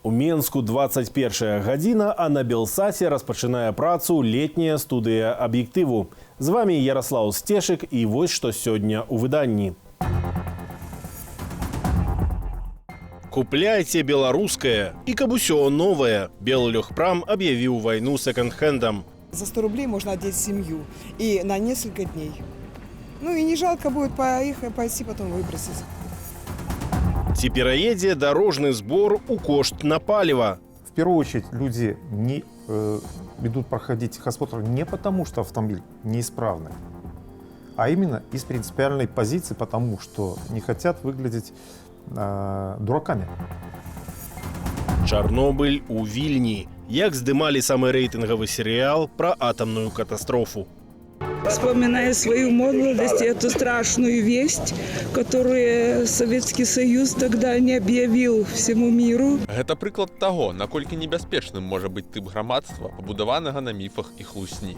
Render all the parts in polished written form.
У Менску 21 гадзіна, а на Белсаце распачынае працу летняя студыя аб'ектыву. З вами Ярослав Стешык і вось што сёння ў выданні. Купляйце беларускае і каб усё новае. Беллегпрам объявил войну секонд-хендом. За 100 рублей можно одеть семью и на несколько дней. Ну и не жалко будет пойти потом выбросить. Ці пераедзе дорожный сбор у кошт на паліва. В первую очередь люди не идут проходить техосмотр не потому, что автомобиль неисправный, а именно из принципиальной позиции, потому что не хотят выглядеть дураками. Чарнобыль у Вильни. Як здымалі самый рейтинговый сериал про атомную катастрофу. Вспоминая свою молодость и эту страшную весть, которую Советский Союз тогда не объявил всему миру. Гэта прыклад таго, наколькі небяспечным можа быць тып грамадства, пабудаванага на міфах і хлусні.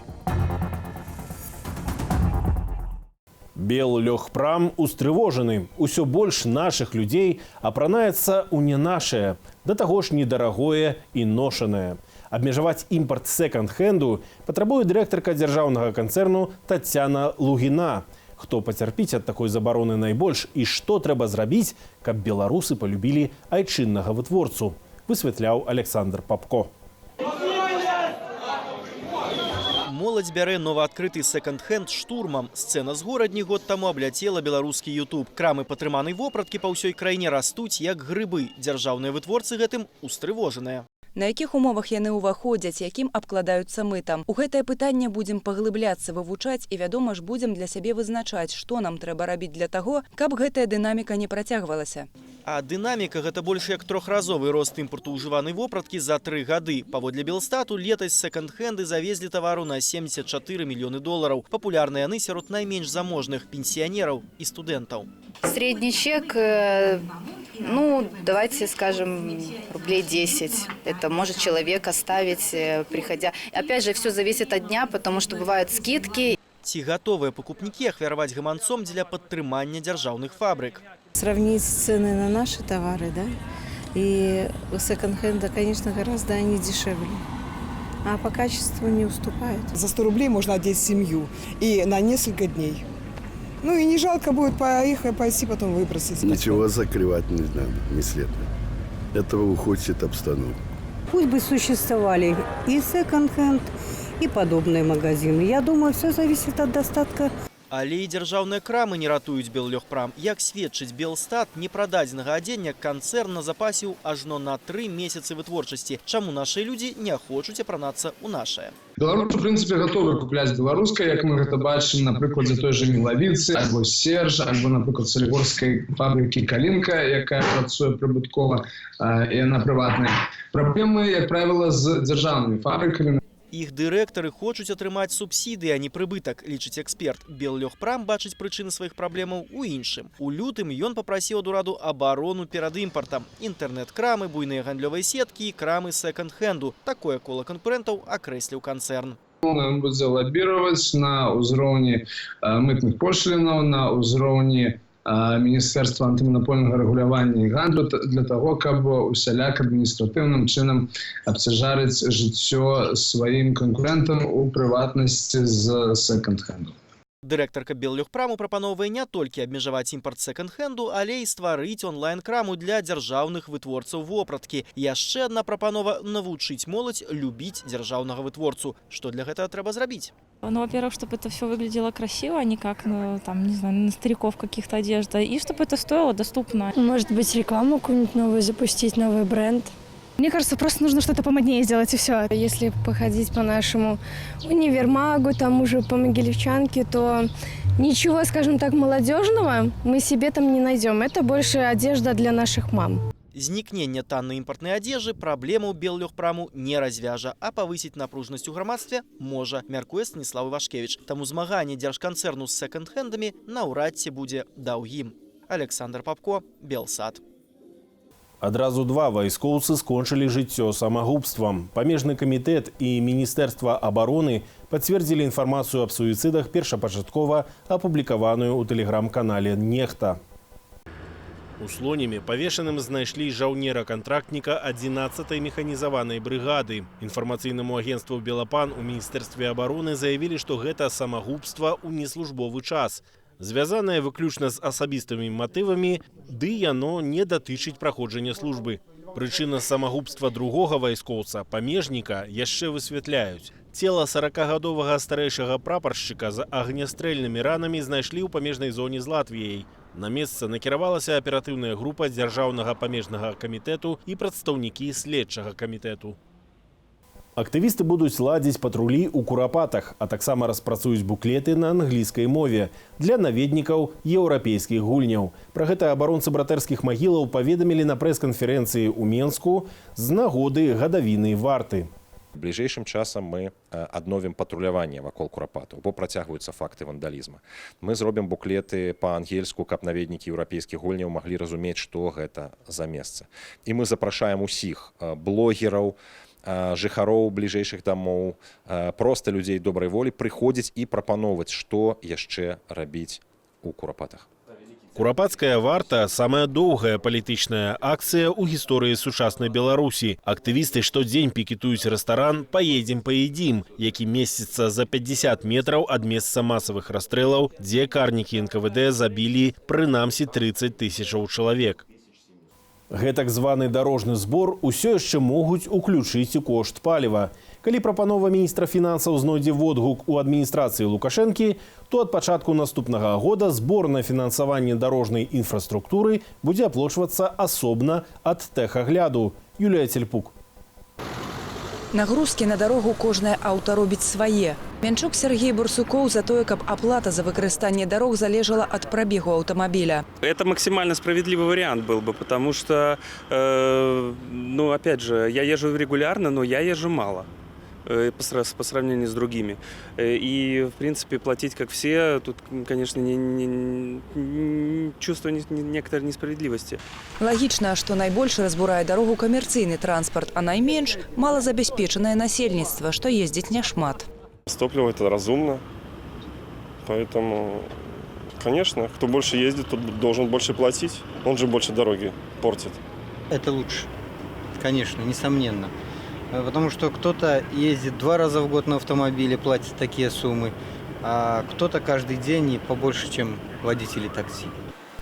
Беллегпрам устрывожаны. Усё больш нашых людзей апранаецца ў не нашае, да таго ж недарагое і ношанае. Абмежаваць імпарт секонд-хенду патрабуе дырэктарка дзяржаўнага канцэрну Тацяна Лугіна. Хто пацярпіць ад такой забароны найбольш і што трэба зрабіць, каб беларусы палюбілі айчыннага вытворцу, высвятляў Александр Папко. Моладзь бярэ новаадкрыты секонд-хенд штурмам. Сцэна з горадні год таму абляцела беларускі YouTube. Крамы патрыманай вопраткі па ўсёй краіне растуць як грыбы. Дзяржаўныя вытворцы гэтым устрывожаныя. На якіх умовах яны ўваходзяць, якім абкладаюцца мытам? У гэтае пытанне будзем паглыбляцца, вывучаць і, вядома ж, будзем для сябе вызначаць, што нам трэба рабіць для таго, каб гэтая дынаміка не працягвалася. А дынаміка – гэта больш як трохразовы рост імпорту ўжыванай вопраткі за 3 гады. Паводле Белстату, летась секонд-хенды завезлі тавару на 74 мільёны долараў. Папулярны яны сярод найменш заможных пенсіянераў і студэнтаў. Средний чек, ну, давайте скажем, рублей 10. Это может человек оставить, приходя. Опять же, все зависит от дня, потому что бывают скидки. Ці гатовыя пакупнікі ахвяраваць гаманцом для падтрымання дзяржаўных фабрык. Сравнить цены на наши товары, да, и у секонд-хенда, конечно, гораздо они дешевле, а по качеству не уступают. За 100 рублей можно одеть семью и на несколько дней. Ну и не жалко будет пойти потом выбросить. Ничего закрывать не надо, не следует. Этого ухудшит обстановку. Пусть бы существовали и секонд-хенд, и подобные магазины. Я думаю, все зависит от достатка. Але і дзяржаўныя крамы не ратуюць Беллегпрам. Як сведчыць Белстат, непрададзенага адзення канцэрн запасіў ажно на 3 месяцы вытворчасці. Чаму нашыя людзі не хочуць апранацца ў нашае? Беларусы, в принципе, готовы купляць беларускае, як мы гэта бачым, на прыкладзе той же Мілавіцы, альбо Серж, альбо, напрыклад, салігорскай фабрыкі Калінка, якая працуе прыбыткова, і яна прыватная. Праблемы, як правіла, з дзяржаўнымі фабрыкамі. Іх дырэктары хочуць атрымаць субсідыі, а не прыбытак, лічыць эксперт. Беллегпрам бачыць прычыны сваіх праблемаў у іншым. У лютым ён папрасіў ад ураду абарону перад імпартам. Інтэрнэт-крамы, буйныя гандлёвыя сеткі і крамы секонд-хенду. Такое кола канкурэнтаў акрэсліў канцэрн. Ён будзе лабіраваць на ўзроўні мытных пошлінаў, на ўзроўні Міністэрства антыманапольнага рэгулявання і гандлю для того, каб усяляк адміністратыўным чынам абцяжарыць жыццё сваім канкурэнтам у прыватнасці з секонд-хенду. Дырэктарка Беллегпраму прапановвае не толькі абмежаваць імпарт секонд-хенду, але і стварыць онлайн-краму для дзяржаўных вытворцаў вопраткі. Яшчэ адна прапанова – навучыць моладзь любіць дзяржаўнага вытворцу. Што для гэтага трэба зрабіць? Ну, во-первых, чтобы это все выглядело красиво, а не как, ну, там, не знаю, на стариков каких-то одежда. И чтобы это стоило доступно. Может быть, рекламу какую-нибудь новую запустить, новый бренд. Мне кажется, просто нужно что-то помоднее сделать, и все. Если походить по нашему универмагу, там уже по Могилевчанке, то ничего, скажем так, молодежного мы себе там не найдем. Это больше одежда для наших мам. Знікнення таннай імпартнай адзежы праблему Беллегпраму не развяжа, а павысіць напружнасць у грамадстве можа, мяркуе Станіслав Івашкевіч. Таму змаганне дзяржканцэрну з секонд-хендамі наўрад ці будзе даўгім. Александр Папко, Белсат. Адразу 2 вайскоўцы скончылі жыццё самагубствам. Памежны камітэт і Міністэрства абароны пацвердзілі інфармацыю аб суіцыдах першапачаткова апублікаваную ў тэлеграм-канале «Нехта». У Слоніме павешаным знайшлі жаўнера-кантрактніка 11-й механізаванай брыгады. Інфармацыйнаму агентству «Белапан» у Міністэрстве абароны заявілі, што гэта самагубства ў неслужбовы час. Звязанае выключна з асабістымі матывамі, ды яно не датычыць праходжання службы. Прычына самагубства другога вайскоўца, памежніка, яшчэ высвятляюць. Цела 40-гадовага старэйшага прапаршчыка з агнястрэльнымі ранамі знайшлі ў памежнай зоне з Латвіяй. На месца накіравалася аператыўная група дзяржаўнага памежнага камітэту і прадстаўнікі следчага камітэту. Актывісты будуць ладзіць патрулі ў Курапатах, а таксама распрацуюць буклеты на англійскай мове для наведнікаў еўрапейскіх гульняў. Пра гэта абаронцы братэрскіх магілаў паведамілі на прэс-канферэнцыі ў Менску з нагоды гадавіны варты. Ближайшим часам мы адновім патруляванне вакол Курапатаў, бо працягваюцца факты вандалізма. Мы зробім буклеты па-ангельску, каб наведнікі еўрапейскіх гульняў маглі разумець, што гэта за месца. І мы запрашаем усіх блогераў, жыхароў бліжэйшых дамоў, проста людзей добрай волі прыходзіць і прапаноўваць, што яшчэ рабіць у Курапатах. Курапатская варта – самая доўгая палітычная акцыя ў гісторыі сучаснай Беларусі. Актывісты штодзень пікетуюць рэстаран «Паедзем, паедзім», які месціцца за 50 метраў ад месца масавых расстрэлаў, дзе карнікі НКВД забілі прынамсі 30 тысячаў чалавек. Гэтак званы дарожны збор усё яшчэ могуць уключыць у кошт паліва. Калі прапанова міністра фінансаў знойдзе водгук у адміністрацыі Лукашэнкі, то ад пачатку наступнага года збор на фінансаванне дарожнай інфраструктуры будзе аплачвацца асобна ад тэхагляду. Юлія Цельпук. Нагрузкі на дарогу кожнае аўта робіць свае. Мянчук Сергей Бурсукоў за тое, каб аплата за выкарыстанне дарог залежала ад прабегу аўтамабіля. Это максимально справедливый вариант был бы, потому что, опять же, я езжу регулярно, но я езжу мало по сравнению с другими. И, в принципе, платить как все, тут, конечно, чувствую некоторой несправедливости. Лагічна, што найбольш разбурае дарогу камерцыйны транспорт, а найменш малазабяспечанае насельніцтва, што ездзіць няшмат. Топливо это разумно, поэтому, конечно, кто больше ездит, тот должен больше платить, он же больше дороги портит. Это лучше, конечно, несомненно. Потому что кто-то ездит 2 раза в год на автомобиле, платит такие суммы, а кто-то каждый день и побольше, чем водители такси.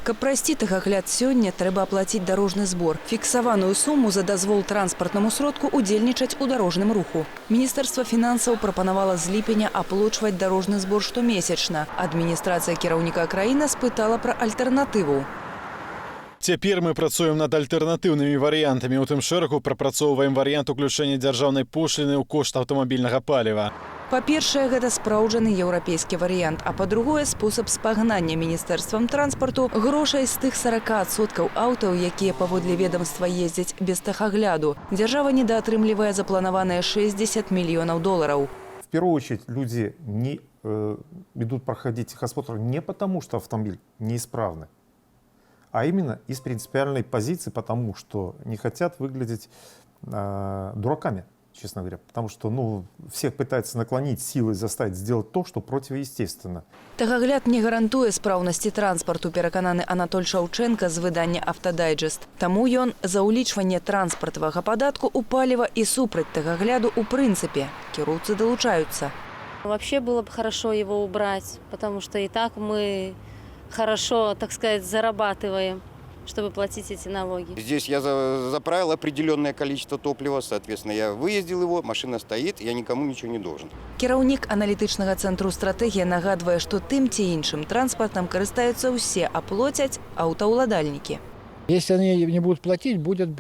Каб прайсці тэхагляд сёння, трэба аплаціць дарожны збор. Фіксаваную суму за дазвол транспартнаму сродку удзельнічаць у дарожным руху. Міністэрства фінансаў прапанавала з ліпеня аплачваць дарожны збор штомесячна. Адміністрацыя кіраўніка краіны спытала пра альтэрнатыву. Цяпер мы працуем над альтэрнатыўнымі варыянтамі. У тым шэрагу прапрацоўваем варыянт уключэння дзяржаўнай пошліны ў кошт аўтамабільнага паліва. Па-першае, гэта спраўджаны еўрапейскі варыянт, а па-другое, спосаб спагнання міністэрствам транспарту грошай з тых 40% аўтаў, якія паводле ведомства ездзяць без тэхагляду. Дзяржава недаатрымлівае запланаваныя $60 мільёнаў. В первую очередь люди не идут проходить техосмотр не потому, что автомобиль неисправный, а именно из принципиальной позиции, потому что не хотят выглядеть дураками, честно говоря. Потому что всех пытаются наклонить силой, заставить сделать то, что противоестественно. Тэхагляд не гарантуе спраўнасці транспарту, перакананы Анатоль Шаўчэнка з выдання «Автодайджест». Таму ён за ўлічванне транспартавага падатку ў паліва і супраць тэхагляду ў прынцыпе. Кіроўцы далучаюцца. Вообще было бы хорошо его убрать, потому что и так мы хорошо, так сказать, зарабатываем, чтобы платить эти налоги. Здесь я заправил определенное количество топлива, соответственно, я выездил его, машина стоит, я никому ничего не должен. Кіраўнік аналітычнага цэнтру «Стратэгія» нагадвае, што тым ці іншым транспартам карыстаюцца ўсе, а плацяць аўтаўладальнікі. Если они не будут платить, будет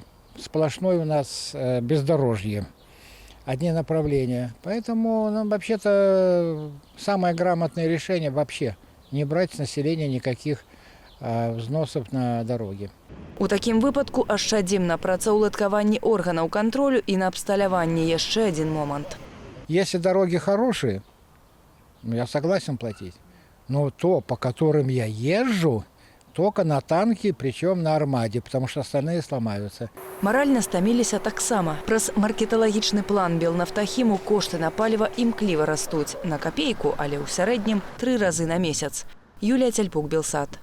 сплошное у нас бездорожье. Одни направления. Поэтому вообще-то самое грамотное решение вообще не брать с населения никаких взносов на дороге. У такім выпадку ашчадзім на працаўладкаванні органаў контролю і на абсталяванні. Яшчэ один момент. Если дороги хорошие, я согласен платить. Но то, по которым я езжу, только на танке, причем на армаде, потому что остальные сломаются. Маральна стаміліся таксама. Праз маркеталагічны план Белнафтахіму кошты на паліва імкліва растуць. На капейку, але ў сярэднім 3 разы на месяц. Юлія Цельпук, Белсат.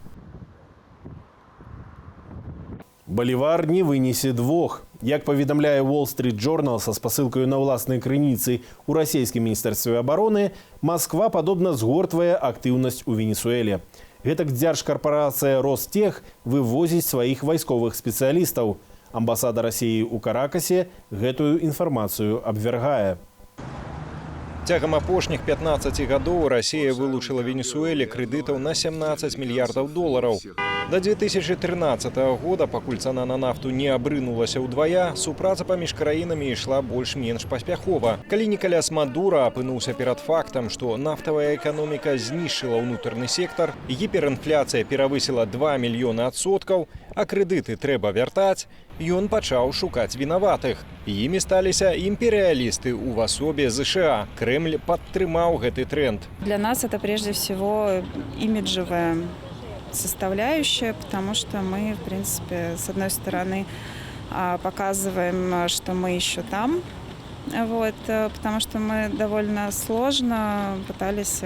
Балівар не вынесе двух. Як паведамляе Wall Street Journal са спасылкаю на ўласнай крыніцы ў расійскім міністэрстве абароны, Москва падобна згортвае актыўнасць у Венесуэле. Гэтак дзяржкарпарацыя Ростех вывозіць сваіх вайсковых спецыялістаў. Амбасада Расіі ў Каракасе гэтую інфармацыю абвяргае. Цягам апошніх 15 гадоў Расія вылучыла Венесуэле крэдытаў на 17 мільярдаў долараў. До 2013 года, пакуль цана на нафту не абрынулася ўдвая, супраца паміж краінамі ішла больш-менш паспяхова. Калі Николас Мадуро апынуўся перад фактам, што нафтавая эканоміка знішчыла ўнутраны сектар, гіперінфляцыя перавысіла 2 мільёны адсоткаў, а крэдыты трэба вяртаць, ён пачаў шукаць вінаватых. Імі сталіся імперыялісты ў асобе США. Кремль падтрымаў гэты тренд. Для нас это прежде всего имиджевая составляющая, потому что мы, в принципе, с одной стороны показываем, что мы еще там, вот, потому что мы довольно сложно пытались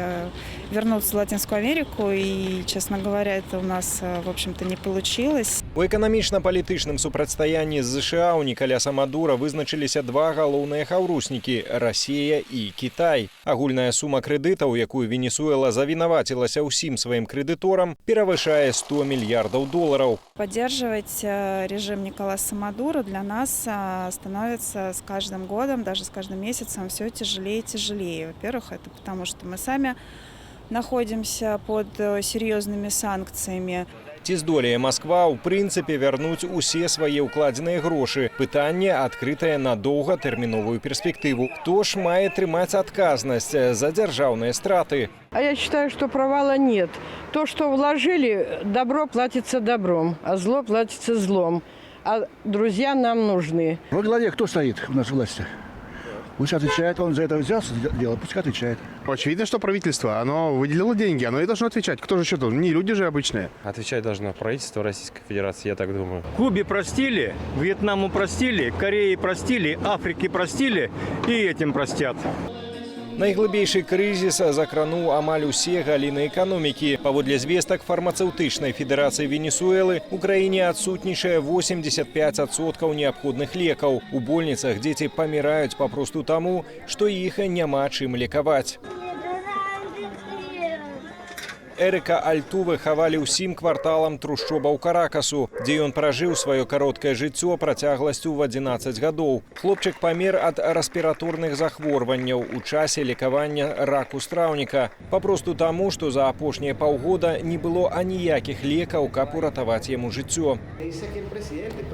вернуться в Латинскую Америку, и, честно говоря, это у нас, в общем-то, не получилось. У эканамічна-палітычным супрацьстаянні з ЗША у Николяса Мадуро вызначыліся два галоўныя хаўруснікі – Расія і Кітай. Агульная сума крэдытаў, якую Венесуэла завінавацілася ўсім сваім крэдыторам, перавышае 100 мільярдаў долараў. Поддерживать режим Николаса Мадуро для нас становится с каждым годом, даже с каждым месяцем все тяжелее и тяжелее. Во-первых, это потому, что мы сами находимся под серьезными санкциями. Ці здолее Москва, у прынцыпе, вярнуць усе свае ўкладзеныя грошы? Пытанне адкрытае на доўгатэрміновую перспектыву. Хто ж мае трымаць адказнасць за дзяржаўныя страты? А я считаю, что провала нет. То, что вложили, добро платится добром, а зло платится злом. А друзья нам нужны. Во главе кто стоит у нас в власти? Пусть отвечает, он за это взялся дело, пусть отвечает. Очевидно, что правительство, оно выделило деньги, оно и должно отвечать. Кто же еще должен? Не люди же обычные. Отвечать должно правительство Российской Федерации, я так думаю. Кубе простили, Вьетнаму простили, Корее простили, Африке простили и этим простят. Найглыбейшы крызіс закрануў амаль усе галіны эканомікі. Паводле звестак фармацэўтычнай федэрацыі Венесуэлы у краіне адсутнічае 85% неабходных лекаў. У больніцах дзеці паміраюць папросту таму, што іх няма чым лекаваць. Эрыка Альтувы хавалі ўсім кварталам трушчобаў Каракасу, дзе ён пражыў сваё кароткае жыццё працягласцю ў 11 гадоў. Хлопчык памер ад рэспіраторных захворванняў у часе лекавання раку страўніка. Папросту таму, што за апошнія паўгода не было аніякіх лекаў, каб уратаваць яму жыццё.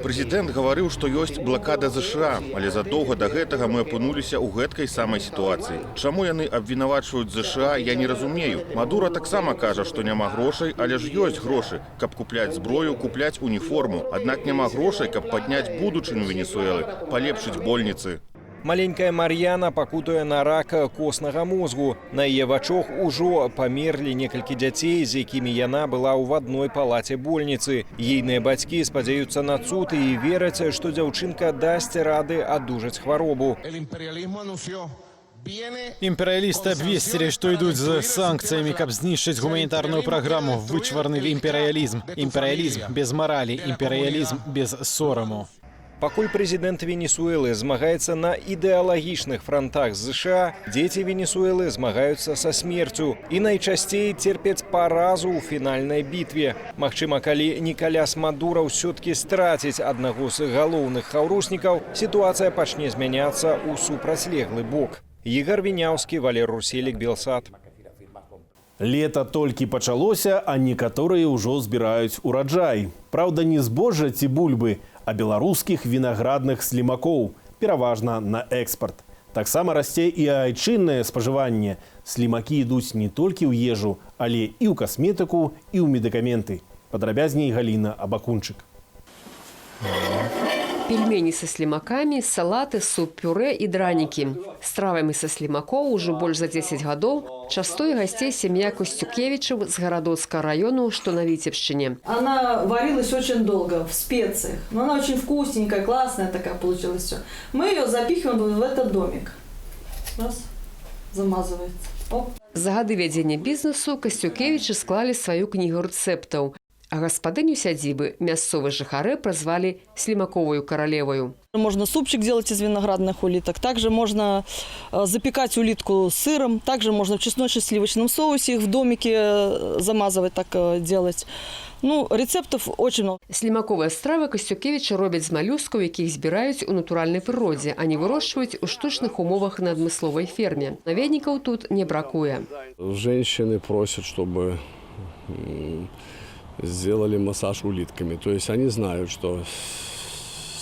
Прэзідэнт гаварыў, што ёсць блакада ЗША, але задоўга да гэтага мы апынуліся ў гэткай самай сітуацыі. Чаму яны абвінавачваюць ЗША, я не разумею. Мадуро таксама кажа, што няма грошай, але ж ёсць грошы, каб купляць зброю, купляць уніформу. Аднак няма грошай, каб падняць будучыню Венесуэлы, палепшыць больніцы. Маленькая Мар'яна пакутуе на рак коснага мозгу. На яе вачах ужо памерлі некалькі дзяцей, з якімі яна была ў адной палаце больніцы. Ейныя бацькі спадзяюцца на цуд і вераць, што дзяўчынка дасць рады адужаць хваробу. Империалисты обвестили, что идут за санкциями, каб знищить гуманитарную программу, вычварнив империализм. Империализм без морали, империализм без сорому. Пакуль прэзідэнт Венесуэлы змагаецца на ідэалагічных фронтах з ЗША, дзеці Венесуэлы змагаюцца са смерцю і найчасцей церпяць паразу ў фінальнай бітве. Магчыма, калі Николяс Мадуро ўсё-ткі страціць аднаго з галоўных хаўруснікаў, сітуацыя пачне змяняцца ў супрацьлеглы бок. Ігор Віняўскі, Валер Руселік, Белсат. Лето толькі пачалося, а некаторыя ўжо збіраюць ураджай. Праўда, не збожжа ці бульбы, а беларускіх вінаградных слімакоў, пераважна на экспарт. Таксама расце і айчыннае спажыванне. Слімакі ідуць не толькі ў ежу, але і ў касметыку, і ў медыкаменты. Падрабязней Галіна Абакунчык. Пельмені са слімакамі, салаты, суп-пюрэ і дранікі. Стравамі са слімакоў ужо больш за 10 гадоў частуе гостей семья Костюкевичев с Городоцкого района, что на Витебщине. Она варилась очень долго в специях, но она очень вкусненькая, классная такая получилась все. Мы ее запихиваем в этот домик. Раз, замазывается. Оп. За гады вядзення бізнесу Костюкевичы склалі сваю кнігу рэцэптаў. А гаспадыню сядзібы мясцовыя жыхары празвалі слімаковую каралеваю. Можно супчик делать из виноградных улиток. Также можно запекать улитку с сыром. Также можно в чесночно-сливочном соусе их в домике замазывать, так делать. Ну, рецептов очень много. Слімаковыя стравы Касцюкевічы робяць з малюскаў, якіх збіраюць у натуральнай прыродзе, а не вырошчваюць у штучных умовах на адмысловай ферме. Наведнікаў тут не бракуе. Женщины просят, чтобы сделали массаж улитками. То есть они знают, что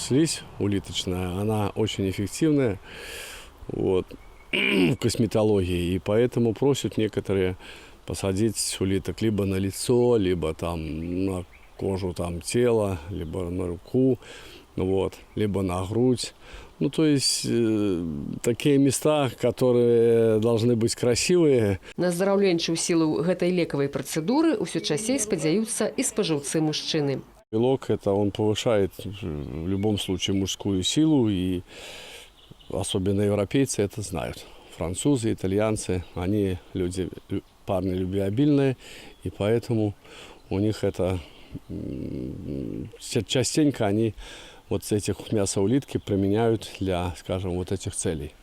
слизь улиточная, она очень эффективная в косметологии, и поэтому просят некоторые посадить улиток либо на лицо, либо там на кожу там, тела, либо на руку, либо на грудь. Ну, то есть такие места, которые должны быть красивые. На здараўленчую сілу гэтай лекавай працэдуры ўсё часцей спадзяюцца і спажыўцы мужчыны. Белок это он повышает в любом случае мужскую силу, и особенно европейцы это знают. Французы, итальянцы, они люди, парни любвеобильные, и поэтому у них это частенько они вот этих мяса улитки применяют для, скажем, вот этих целей.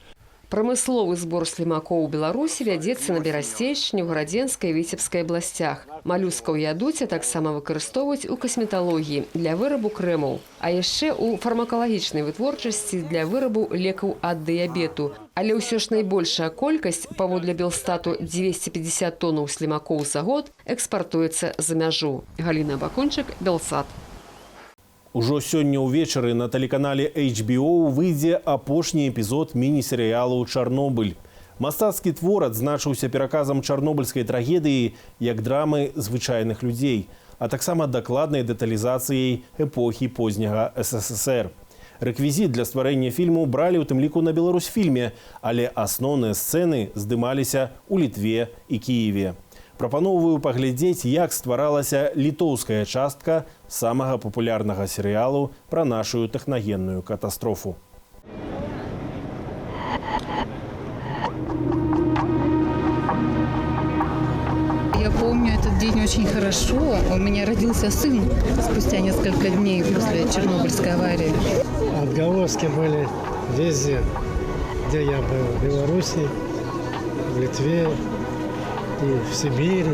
Прамысловы збор слімакоў у Беларусі вядзецца на Берасцейшчыне, Гарадзенскай і Віцебскай абласцях. Малюскаў ядуць, а таксама выкарыстоўваюць у касметалогіі для вырабу крэмаў, а яшчэ ў фармакалагічнай вытворчасці для вырабу лекаў ад дыябету. Але ўсё ж найбольшая колькасць, паводле Белстату 250 тоннаў слімакоў за год, экспартуецца за мяжу. Галіна Бакунчык, Белсат. Ужо сёння ўвечары на тэлеканале HBO выйдзе апошні эпізод міні-серыялу «Чарнобыль». Мастацкі твор адзначыўся пераказам чарнобыльскай трагедыі як драмы звычайных людзей, а таксама дакладнай дэталізацыяй эпохі позняга СССР. Рэквізіт для стварэння фільму бралі ў тым ліку на Беларусьфільме, але асноўныя сцэны здымаліся ў Літве і Кіеве. Прапаноўваю паглядзець, як стваралася літоўская частка самага папулярнага серыялу пра нашу тэхнагенную катастрофу. Я помню этот день очень хорошо. У меня родился сын спустя несколько дней после Чернобыльской аварии. Отголоски были везде, где я был. В Беларуси, в Литве и в Сибири.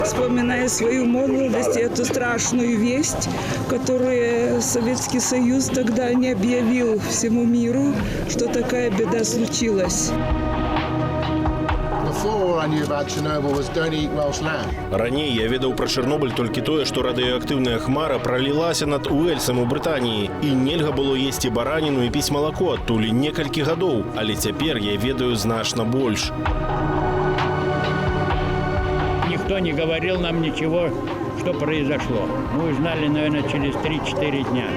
Вспоминая свою молодость и эту страшную весть, которую Советский Союз тогда не объявил всему миру, что такая беда случилась. Раней я ведаў пра Чарнобыль толькі тое, што радыеактыўная хмара пралілася над Уэльсам у Брытаніі, і нельга было есці бараніну і піць малако адтуль некалькі гадоў, але цяпер я ведаю значна больш. Никто не говорил нам ничего, что произошло. Мы узнали, наверное, через 3-4 дня,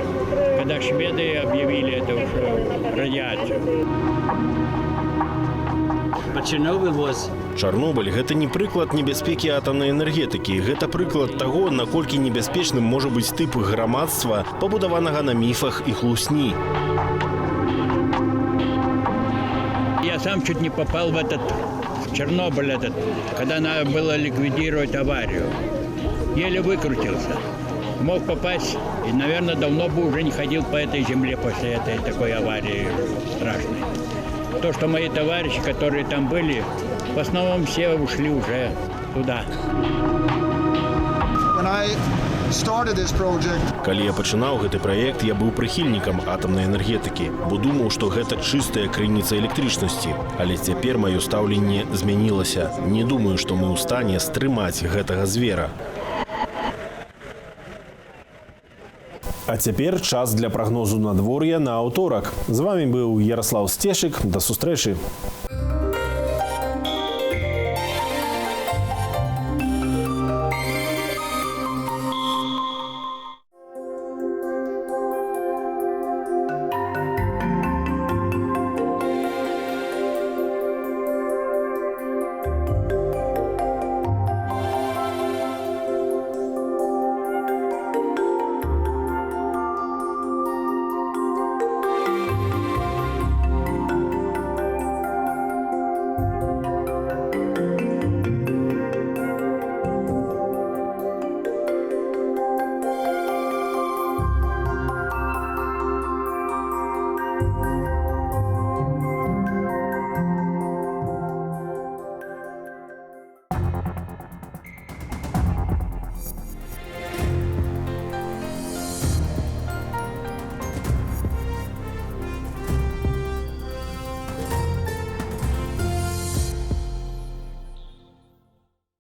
когда шведы объявили эту радиацию. Чарнобыль – гэта не прыклад небяспекі атамнай энергетыкі. Гэта прыклад таго, наколькі небяспечным можа быць тып грамадства, пабудаванага на міфах і хлусні. Я сам чуть не попал в Чернобыль, когда надо было ликвидировать аварию. Еле выкрутился. Мог попасть и, наверное, давно бы уже не ходил по этой земле после этой такой аварии страшной. То, что мои товарищи, которые там были, в основном все ушли уже туда. Калі я пачынаў гэты праект, я быў прыхільнікам атамнай энергетыкі, бо думаў, што гэта чыстая крыніца электрычнасці. Але цяпер маё стаўленне змянілася. Не думаю, што мы ў стане стрымаць гэтага звера. А цяпер час для прагнозу надвор'я на аўторак. З вамі быў Ярослаў Сцешык. Да сустрэчы.